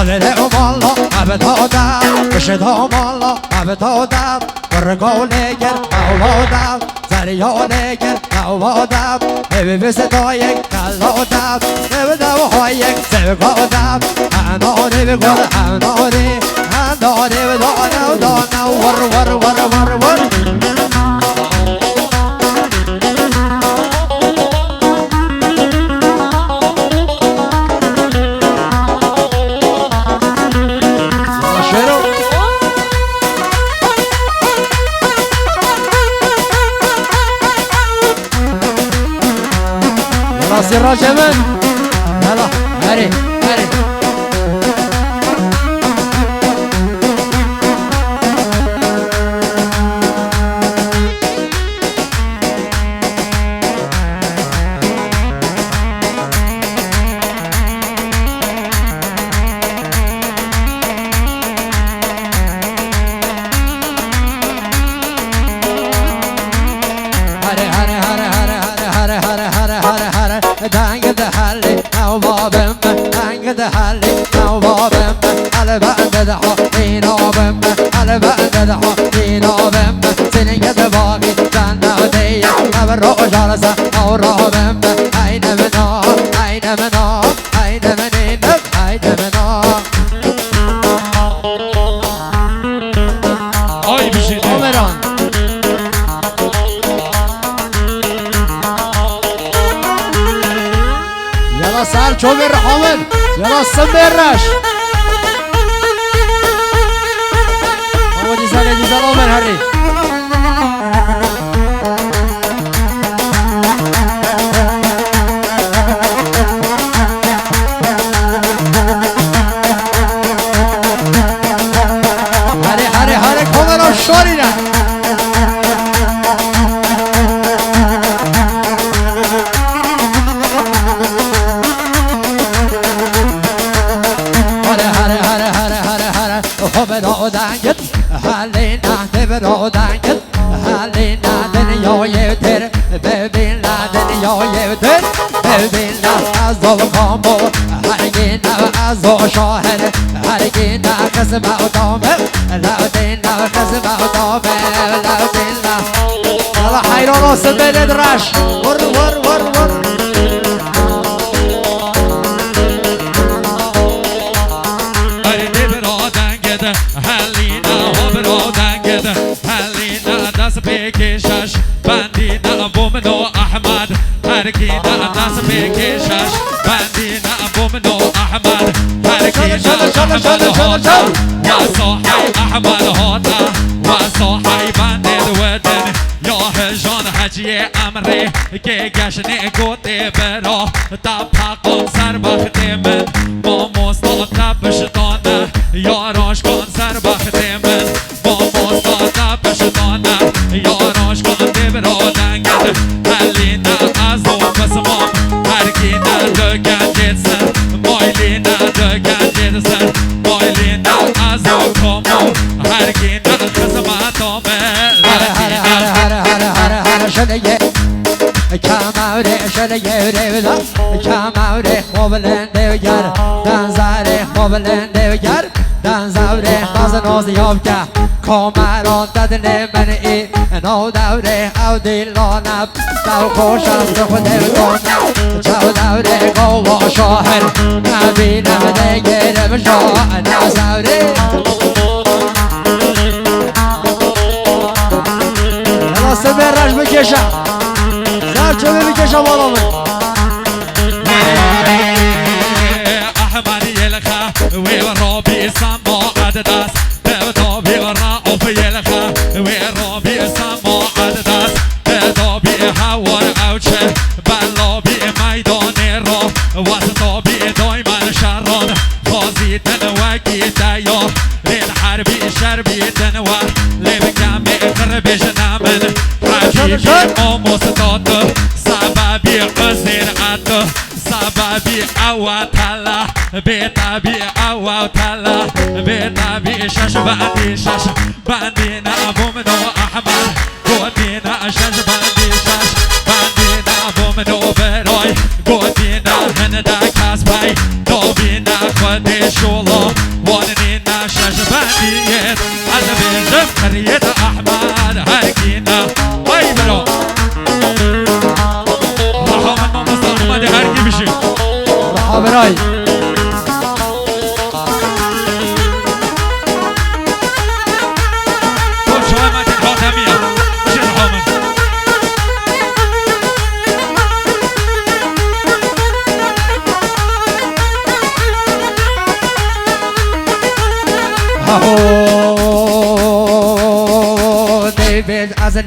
حاضر والله ابدادم بشدام والله ابدادم برگالگر اولادم زریالگر اولادم به صدای کلادم به دوهای زبگادم اناری بگل اناری اناری دانو دانو ور ور ور ور ور سر جمال يلا هري هري دنگ دهلی نوابم دنگ دهلی نوابم على بعد دعا اینابم على بعد دعا اینابم سنگ دباغی جنه و دیه نبر رو جالسه اورابم عین منا عین منا عین منینم عین منا آی بشید عمران سر چوبر حامل يلا سمرش هو دي زال عمر هري هري هري كونر شورينا برادنگت حالینا ده برادنگت حالینا دنیای تر ببین دنیای تر ببین از ظلمو هرگینا از شاهر هرگینا قسم ادامه لودینا قسم ادامه لودینا يلا حیران واسه بلد رش ور ور ور ور بکشش بندینا بومنو احمد هرگینا ناس بکشش بندینا بومنو احمد هرگینا احمد هاتا و صاحی احمد هاتا و صاحی بندید ودن یا هجان حجی امری که گشنه گوتی برا تپاقون سر بخت من با مستاد بشتانه یا راش کن سر بخت من با مستاد بشتانه یاراش کن برادنگت حلینا از اون قسمم هرگینا دگن جدسن مایلینا دگن جدسن مایلینا از اون کمم هرگینا قسمتامه هر شده کمره شده رولا کمره خوبلنده گر دنزاره خوبلنده گر دنزاره باز نازیاب که کامران دادن من ای نو دوره او دیلانم دو خوش از خود دونم چو دوره گوا شاهر نبینم دگرم شاه نزوره راسته برش بکشم زر چوبه بکشم بالا من احمد یلخه وی رابی سما عددست دابی رعوف یلخه وی رابی سما عددست دابی حوار اوچه بلابی میدان را وسطابی دایمن شران خازیتن وکی دیار لین حربی شربیتن و لبکم اقربش نمن حبیبی آموستاد سببی قصیرت سببی اوتلا بیتابی اوتلا بیتابی شش بندینا بومنو احمد گودینا شش بندینا بومنو برای گودینا هنده کس بای دوبینا خودی شولا حاضرای David as a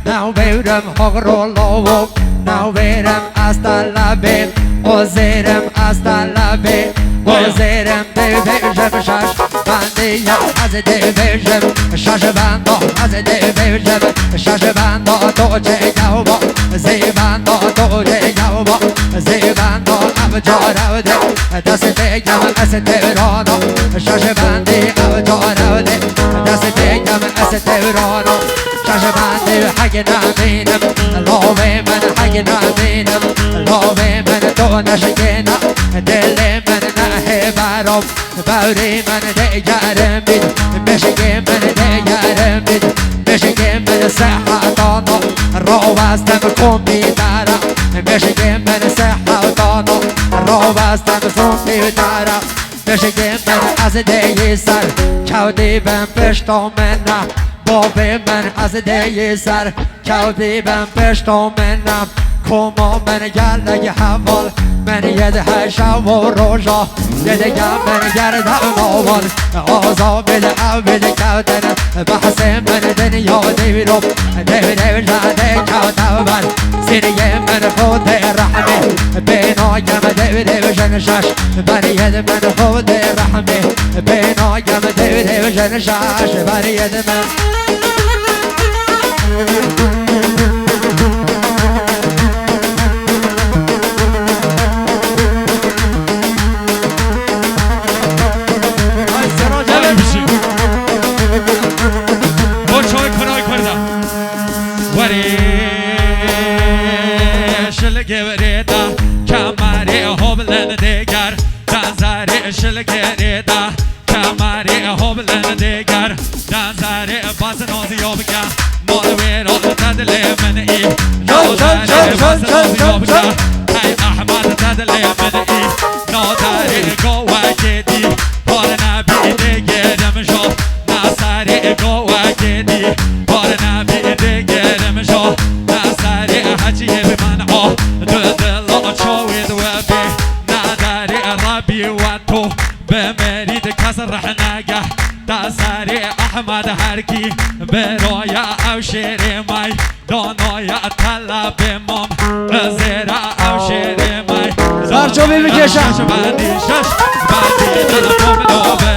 now verem hogrolo now verem hasta la be ozerem hasta la be ozerem devejem shash bandiya az devejem shash bando az devejem shash bando doje yauba zebando doje yauba zebando abjaravde daste yam as devrano shash bandi abjaravde daste yam as devrano shash bandi hagna minam love man hagna minam love man dona shkena dele man nahebarom bauri man de yaram bid beshge man de yaram bid beshge man sahatano rovastam kompitara beshge man sahatano rovastam kompitara beshge man az de yesar kavdi ben peshtomena بابه من از دی سر کودی بم پشتو منم کما من گلگ حوال من یده هشم و روژا یده گم من گردم آوال آزا بده او بده کودن بحث من دنیا دیرم دیرم جده کودم من سینه من خود رحمه بینایم دیرم جنشش برید من خود رحمه بینایم دیرم جنشش برید من Hey Ahmad tadle mani nodari goakedi parna bide gedem jo nasari goakedi parna bide gedem jo nasari hajiye bimano dudlo chowid wabi nadari rabbi wato bemerid kasrahnaga tasari Ahmad harki beroya او shiri mai دانای طلب مام زیرا او شیر مای برچو بی بکشم بندی شش بندی دل